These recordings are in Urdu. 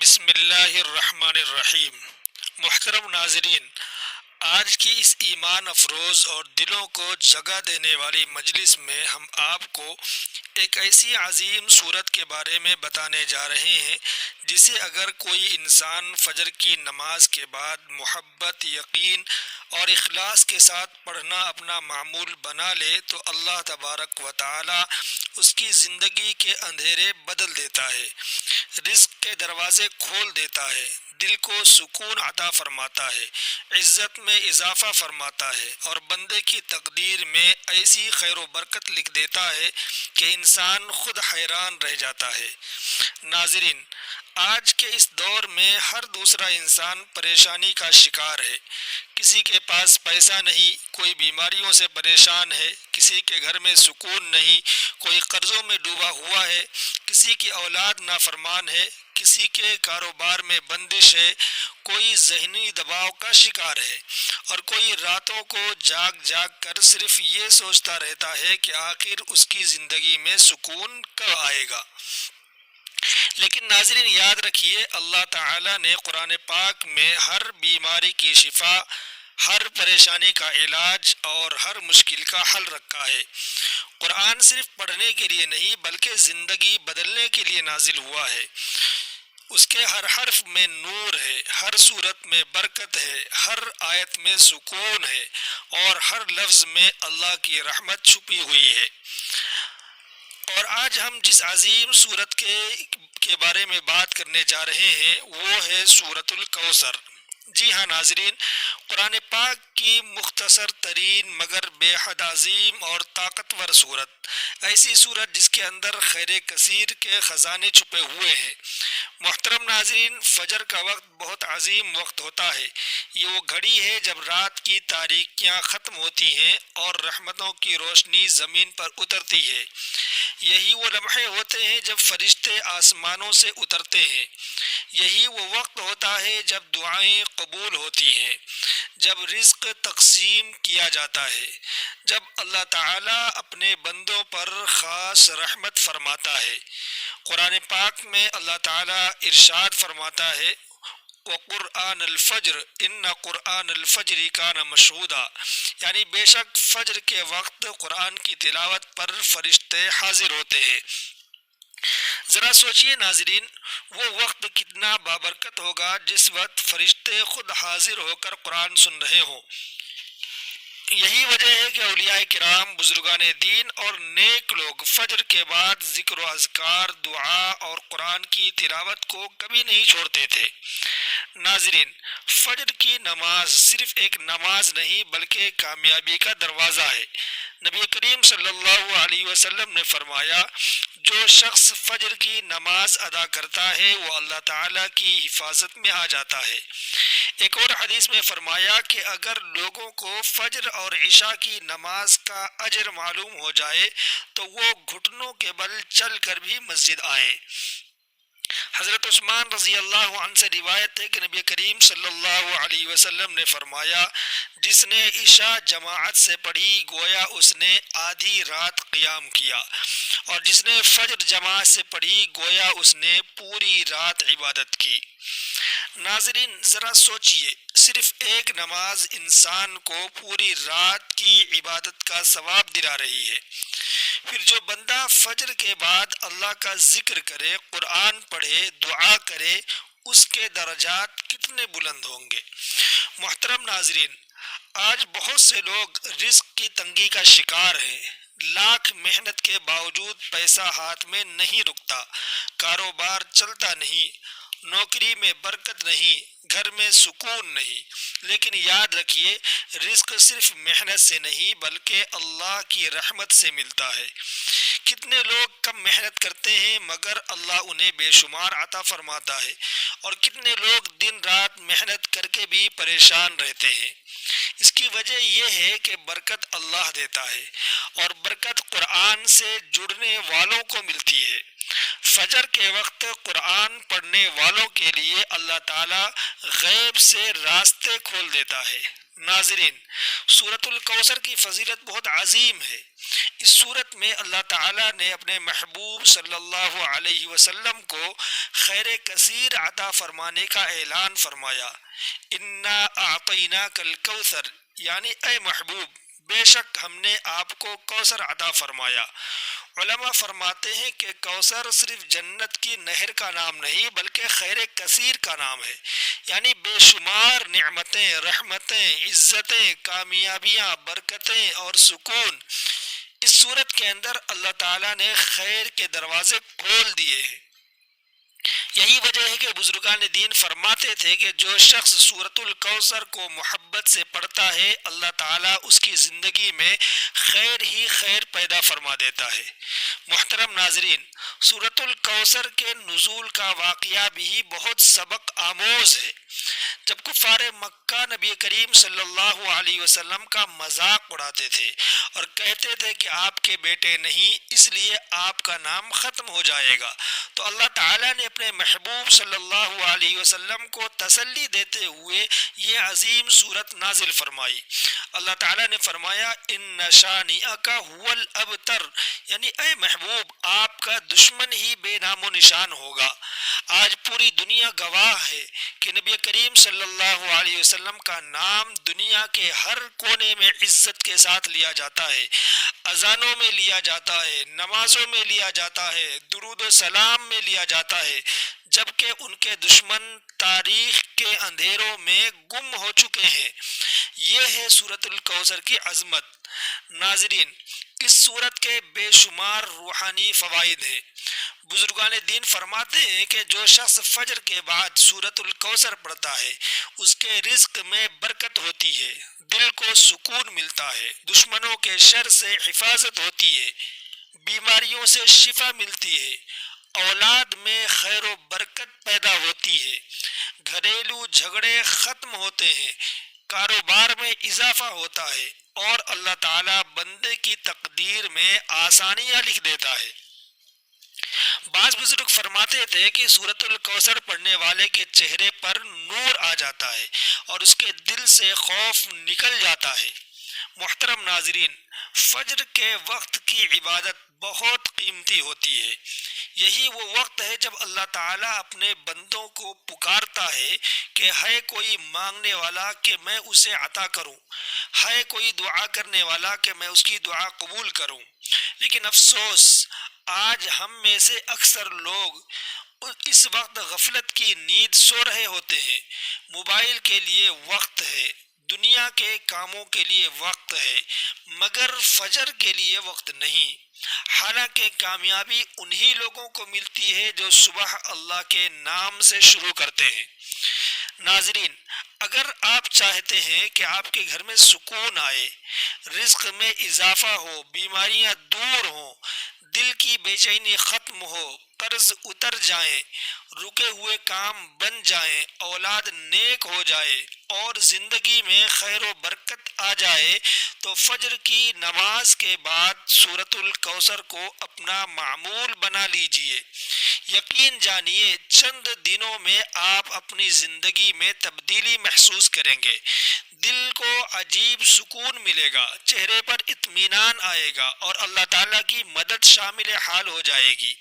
بسم اللہ الرحمن الرحیم۔ محترم ناظرین، آج کی اس ایمان افروز اور دلوں کو جگہ دینے والی مجلس میں ہم آپ کو ایک ایسی عظیم صورت کے بارے میں بتانے جا رہے ہیں جسے اگر کوئی انسان فجر کی نماز کے بعد محبت، یقین اور اخلاص کے ساتھ پڑھنا اپنا معمول بنا لے تو اللہ تبارک و تعالی اس کی زندگی کے اندھیرے بدل دیتا ہے، رزق کے دروازے کھول دیتا ہے، دل کو سکون عطا فرماتا ہے، عزت میں اضافہ فرماتا ہے اور بندے کی تقدیر میں ایسی خیر و برکت لکھ دیتا ہے کہ انسان خود حیران رہ جاتا ہے۔ ناظرین، آج کے اس دور میں ہر دوسرا انسان پریشانی کا شکار ہے۔ کسی کے پاس پیسہ نہیں، کوئی بیماریوں سے پریشان ہے، کسی کے گھر میں سکون نہیں، کوئی قرضوں میں ڈوبا ہوا ہے، کسی کی اولاد نافرمان ہے، کسی کے کاروبار میں بندش ہے، کوئی ذہنی دباؤ کا شکار ہے اور کوئی راتوں کو جاگ جاگ کر صرف یہ سوچتا رہتا ہے کہ آخر اس کی زندگی میں سکون کب آئے گا۔ لیکن ناظرین، یاد رکھیے، اللہ تعالی نے قرآن پاک میں ہر بیماری کی شفا، ہر پریشانی کا علاج اور ہر مشکل کا حل رکھا ہے۔ قرآن صرف پڑھنے کے لیے نہیں بلکہ زندگی بدلنے کے لیے نازل ہوا ہے۔ اس کے ہر حرف میں نور ہے، ہر صورت میں برکت ہے، ہر آیت میں سکون ہے اور ہر لفظ میں اللہ کی رحمت چھپی ہوئی ہے۔ اور آج ہم جس عظیم صورت کے بارے میں بات کرنے جا رہے ہیں وہ ہے سورۃ الکوثر۔ جی ہاں ناظرین، قرآن پاک کی مختصر ترین مگر بے حد عظیم اور طاقتور صورت، ایسی صورت جس کے اندر خیر کثیر کے خزانے چھپے ہوئے ہیں۔ محترم ناظرین، فجر کا وقت بہت عظیم وقت ہوتا ہے۔ یہ وہ گھڑی ہے جب رات کی تاریکیاں ختم ہوتی ہیں اور رحمتوں کی روشنی زمین پر اترتی ہے۔ یہی وہ لمحے ہوتے ہیں جب فرشتے آسمانوں سے اترتے ہیں۔ یہی وہ وقت ہوتا ہے جب دعائیں قبول ہوتی ہیں، جب رزق تقسیم کیا جاتا ہے، جب اللہ تعالی اپنے بندوں پر خاص رحمت فرماتا ہے۔ قرآن پاک میں اللہ تعالی ارشاد فرماتا ہے، وَقُرْآنَ الْفَجْرِ إِنَّ قُرْآنَ الْفَجْرِ كَانَ مَشْهُودًا، یعنی بے شک فجر کے وقت قرآن کی تلاوت پر فرشتے حاضر ہوتے ہیں۔ ذرا سوچئے ناظرین، وہ وقت کتنا بابرکت ہوگا جس وقت فرشتے خود حاضر ہو کر قرآن سن رہے ہوں۔ یہی وجہ ہے کہ اولیاء کرام، بزرگان دین اور نیک لوگ فجر کے بعد ذکر و اذکار، دعا اور قرآن کی تلاوت کو کبھی نہیں چھوڑتے تھے۔ ناظرین، فجر کی نماز صرف ایک نماز نہیں بلکہ کامیابی کا دروازہ ہے۔ نبی کریم صلی اللہ علیہ وسلم نے فرمایا، جو شخص فجر کی نماز ادا کرتا ہے وہ اللہ تعالیٰ کی حفاظت میں آ جاتا ہے۔ ایک اور حدیث میں فرمایا کہ اگر لوگوں کو فجر اور عشاء کی نماز کا اجر معلوم ہو جائے تو وہ گھٹنوں کے بل چل کر بھی مسجد آئیں۔ حضرت عثمان رضی اللہ عنہ سے روایت ہے کہ نبی کریم صلی اللہ علیہ وسلم نے فرمایا، جس نے عشاء جماعت سے پڑھی گویا اس نے آدھی رات قیام کیا، اور جس نے فجر جماعت سے پڑھی گویا اس نے پوری رات عبادت کی۔ ناظرین، ذرا سوچئے، صرف ایک نماز انسان کو پوری رات کی عبادت کا ثواب دلا رہی ہے۔ پھر جو بندہ فجر کے بعد اللہ کا ذکر کرے، قرآن پڑھے، دعا کرے، اس کے درجات کتنے بلند ہوں گے۔ محترم ناظرین، آج بہت سے لوگ رزق کی تنگی کا شکار ہیں۔ لاکھ محنت کے باوجود پیسہ ہاتھ میں نہیں رکتا، کاروبار چلتا نہیں، نوکری میں برکت نہیں، گھر میں سکون نہیں۔ لیکن یاد رکھیے، رزق صرف محنت سے نہیں بلکہ اللہ کی رحمت سے ملتا ہے۔ کتنے لوگ کم محنت کرتے ہیں مگر اللہ انہیں بے شمار عطا فرماتا ہے، اور کتنے لوگ دن رات محنت کر کے بھی پریشان رہتے ہیں۔ اس کی وجہ یہ ہے کہ برکت اللہ دیتا ہے، اور برکت قرآن سے جڑنے والوں کو ملتی ہے۔ فجر کے وقت قرآن پڑھنے والوں کے لیے اللہ تعالی غیب سے راستے کھول دیتا ہے۔ ناظرین، سورۃ الکوثر کی فضیلت بہت عظیم ہے۔ اس سورت میں اللہ تعالیٰ نے اپنے محبوب صلی اللہ علیہ وسلم کو خیر کثیر عطا فرمانے کا اعلان فرمایا۔ انا اعطیناک الکوثر، یعنی اے محبوب، بے شک ہم نے آپ کو کوثر عطا فرمایا۔ علماء فرماتے ہیں کہ کوثر صرف جنت کی نہر کا نام نہیں بلکہ خیر کثیر کا نام ہے، یعنی بے شمار نعمتیں، رحمتیں، عزتیں، کامیابیاں، برکتیں اور سکون اس صورت کے اندر اللہ تعالیٰ نے خیر کے دروازے کھول دیے ہیں۔ یہی وجہ ہے کہ بزرگان دین فرماتے تھے کہ جو شخص سورۃ الکوثر کو محبت سے پڑھتا ہے اللہ تعالیٰ اس کی زندگی میں خیر ہی خیر پیدا فرما دیتا ہے۔ محترم ناظرین، سورۃ الکوثر کے نزول کا واقعہ بھی بہت سبق آموز ہے۔ جب کفار مکہ نبی کریم صلی اللہ علیہ وسلم کا مذاق اڑاتے تھے اور کہتے تھے کہ آپ کے بیٹے نہیں، اس لیے آپ کا نام ختم ہو جائے گا، تو اللہ تعالیٰ نے اپنے محبوب صلی اللہ علیہ وسلم کو تسلی دیتے ہوئے یہ عظیم سورت نازل فرمائی۔ اللہ تعالیٰ نے فرمایا ان شانئک ھو الابتر، یعنی اے محبوب آپ کا دشمن ہی بے نام و نشان ہوگا۔ آج پوری دنیا گواہ ہے کہ نبی کریم صلی اللہ علیہ وسلم کا نام دنیا کے ہر کونے میں عزت کے ساتھ لیا جاتا ہے، اذانوں میں لیا جاتا ہے، نمازوں میں لیا جاتا ہے، درود و سلام میں لیا جاتا ہے، جبکہ ان کے دشمن تاریخ کے اندھیروں میں گم ہو چکے ہیں۔ یہ ہے سورۃ الکوثر کی عظمت۔ ناظرین، اس سورت کے بے شمار روحانی فوائد ہیں۔ بزرگان دین فرماتے ہیں کہ جو شخص فجر کے بعد سورۃ الکوثر پڑھتا ہے اس کے رزق میں برکت ہوتی ہے، دل کو سکون ملتا ہے، دشمنوں کے شر سے حفاظت ہوتی ہے، بیماریوں سے شفا ملتی ہے، اولاد میں خیر و برکت پیدا ہوتی ہے، گھریلو جھگڑے ختم ہوتے ہیں، کاروبار میں اضافہ ہوتا ہے اور اللہ تعالیٰ بندے کی تقدیر میں آسانیاں لکھ دیتا ہے۔ بعض بزرگ فرماتے تھے کہ سورۃ الکوثر پڑھنے والے کے چہرے پر نور آ جاتا ہے اور اس کے دل سے خوف نکل جاتا ہے۔ محترم ناظرین، فجر کے وقت کی عبادت بہت قیمتی ہوتی ہے۔ یہی وہ وقت ہے جب اللہ تعالیٰ اپنے بندوں کو پکارتا ہے کہ ہے کوئی مانگنے والا کہ میں اسے عطا کروں، ہے کوئی دعا کرنے والا کہ میں اس کی دعا قبول کروں۔ لیکن افسوس، آج ہم میں سے اکثر لوگ اس وقت غفلت کی نیند سو رہے ہوتے ہیں۔ موبائل کے لیے وقت ہے، دنیا کے کاموں کے لیے وقت ہے، مگر فجر کے لیے وقت نہیں۔ حالانکہ کامیابی انہی لوگوں کو ملتی ہے جو صبح اللہ کے نام سے شروع کرتے ہیں۔ ناظرین، اگر آپ چاہتے ہیں کہ آپ کے گھر میں سکون آئے، رزق میں اضافہ ہو، بیماریاں دور ہوں، دل کی بے چینی ختم ہو، قرض اتر جائیں، رکے ہوئے کام بن جائیں، اولاد نیک ہو جائے اور زندگی میں خیر و برکت آ جائے، تو فجر کی نماز کے بعد سورۃ الکوثر کو اپنا معمول بنا لیجئے۔ یقین جانیے چند دنوں میں آپ اپنی زندگی میں تبدیلی محسوس کریں گے، دل کو عجیب سکون ملے گا، چہرے پر اطمینان آئے گا اور اللہ تعالیٰ کی مدد شامل حال ہو جائے گی۔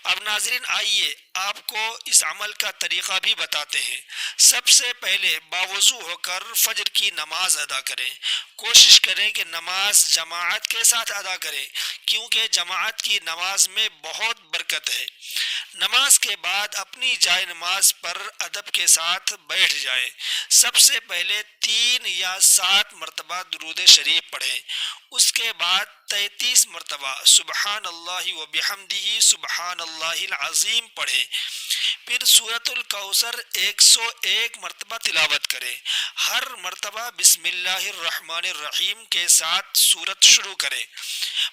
اب ناظرین، آئیے آپ کو اس عمل کا طریقہ بھی بتاتے ہیں۔ سب سے پہلے باوضو ہو کر فجر کی نماز ادا کریں۔ کوشش کریں کہ نماز جماعت کے ساتھ ادا کریں، کیونکہ جماعت کی نماز میں بہت برکت ہے۔ نماز کے بعد اپنی جائے نماز پر ادب کے ساتھ بیٹھ جائیں۔ سب سے پہلے 3 یا 7 مرتبہ درود شریف پڑھیں، اس کے بعد 33 مرتبہ سبحان اللہ و بحمدہ سبحان اللہ العظیم پڑھیں، پھر سورۃ الکوثر 101 مرتبہ تلاوت کریں۔ ہر مرتبہ بسم اللہ الرحمن الرحیم کے ساتھ سورت شروع کریں۔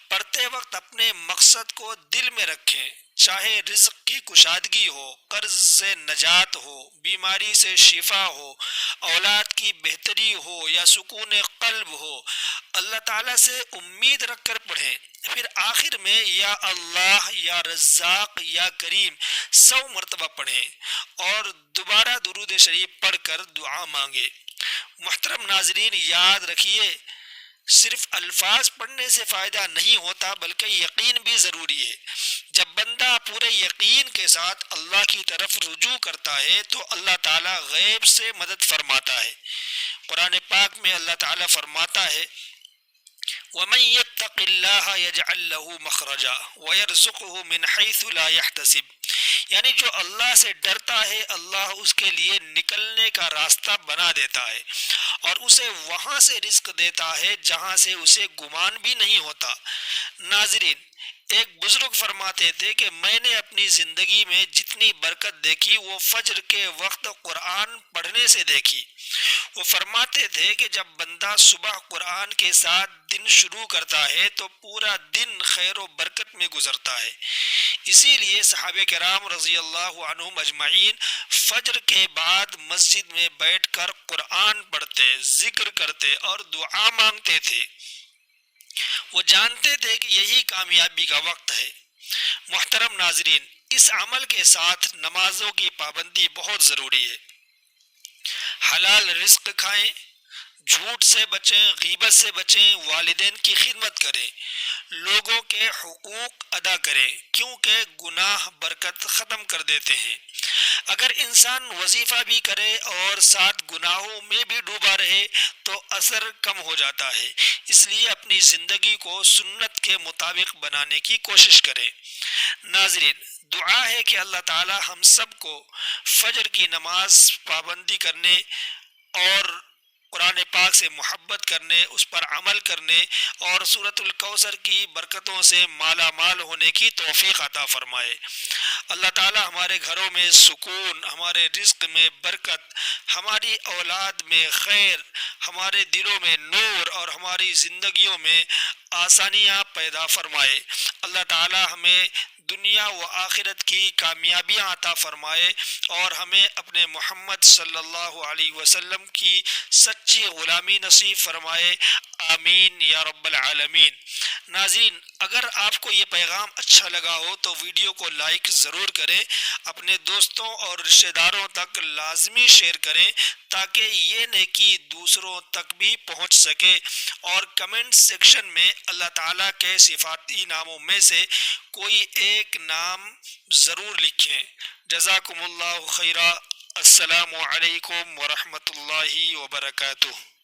پڑھتے وقت اپنے مقصد کو دل میں رکھیں، چاہے رزق کی کشادگی ہو، قرض سے نجات ہو، بیماری سے شفا ہو، اولاد کی بہتری ہو یا سکون قلب ہو، اللہ تعالیٰ سے امید رکھ کر پڑھیں۔ پھر آخر میں یا اللہ یا رزاق یا کریم 100 مرتبہ پڑھیں اور دوبارہ درود شریف پڑھ کر دعا مانگیں۔ محترم ناظرین، یاد رکھیے صرف الفاظ پڑھنے سے فائدہ نہیں ہوتا بلکہ یقین بھی ضروری ہے۔ جب بندہ پورے یقین کے ساتھ اللہ کی طرف رجوع کرتا ہے تو اللہ تعالیٰ غیب سے مدد فرماتا ہے۔ قرآن پاک میں اللہ تعالیٰ فرماتا ہے وَمَن يَتَّقِ اللَّهَ يَجْعَل لَّهُ مَخْرَجًا وَيَرْزُقْهُ مِنْ حَيْثُ لَا يَحْتَسِبُ، یعنی جو اللہ سے ڈرتا ہے اللہ اس کے لیے نکلنے کا راستہ بنا دیتا ہے اور اسے وہاں سے رزق دیتا ہے جہاں سے اسے گمان بھی نہیں ہوتا۔ ناظرین، ایک بزرگ فرماتے تھے کہ میں نے اپنی زندگی میں جتنی برکت دیکھی وہ فجر کے وقت قرآن پڑھنے سے دیکھی۔ وہ فرماتے تھے کہ جب بندہ صبح قرآن کے ساتھ دن شروع کرتا ہے تو پورا دن خیر و برکت میں گزرتا ہے۔ اسی لیے صحابہ کرام رضی اللہ عنہم اجمعین فجر کے بعد مسجد میں بیٹھ کر قرآن پڑھتے، ذکر کرتے اور دعا مانگتے تھے۔ وہ جانتے تھے کہ یہی کامیابی کا وقت ہے۔ محترم ناظرین، اس عمل کے ساتھ نمازوں کی پابندی بہت ضروری ہے۔ حلال رزق کھائیں، جھوٹ سے بچیں، غیبت سے بچیں، والدین کی خدمت کریں، لوگوں کے حقوق ادا کریں کیونکہ گناہ برکت ختم کر دیتے ہیں۔ اگر انسان وظیفہ بھی کرے اور ساتھ گناہوں میں بھی ڈوبا رہے تو اثر کم ہو جاتا ہے۔ اس لیے اپنی زندگی کو سنت کے مطابق بنانے کی کوشش کریں۔ ناظرین، دعا ہے کہ اللہ تعالی ہم سب کو فجر کی نماز پابندی کرنے اور قرآن پاک سے محبت کرنے، اس پر عمل کرنے اور سورۃ الکوثر کی برکتوں سے مالا مال ہونے کی توفیق عطا فرمائے۔ اللہ تعالی ہمارے گھروں میں سکون، ہمارے رزق میں برکت، ہماری اولاد میں خیر، ہمارے دلوں میں نور اور ہماری زندگیوں میں آسانیاں پیدا فرمائے۔ اللہ تعالی ہمیں دنیا و آخرت کی کامیابیاں عطا فرمائے اور ہمیں اپنے محمد صلی اللہ علیہ وسلم کی سچی غلامی نصیب فرمائے، آمین یا رب العالمین۔ ناظرین، اگر آپ کو یہ پیغام اچھا لگا ہو تو ویڈیو کو لائک ضرور کریں، اپنے دوستوں اور رشتہ داروں تک لازمی شیئر کریں تاکہ یہ نیکی دوسروں تک بھی پہنچ سکے، اور کمنٹ سیکشن میں اللہ تعالیٰ کے صفاتی ناموں میں سے کوئی ایک نام ضرور لکھیں۔ جزاکم اللہ خیرہ۔ السلام علیکم ورحمۃ اللہ وبرکاتہ۔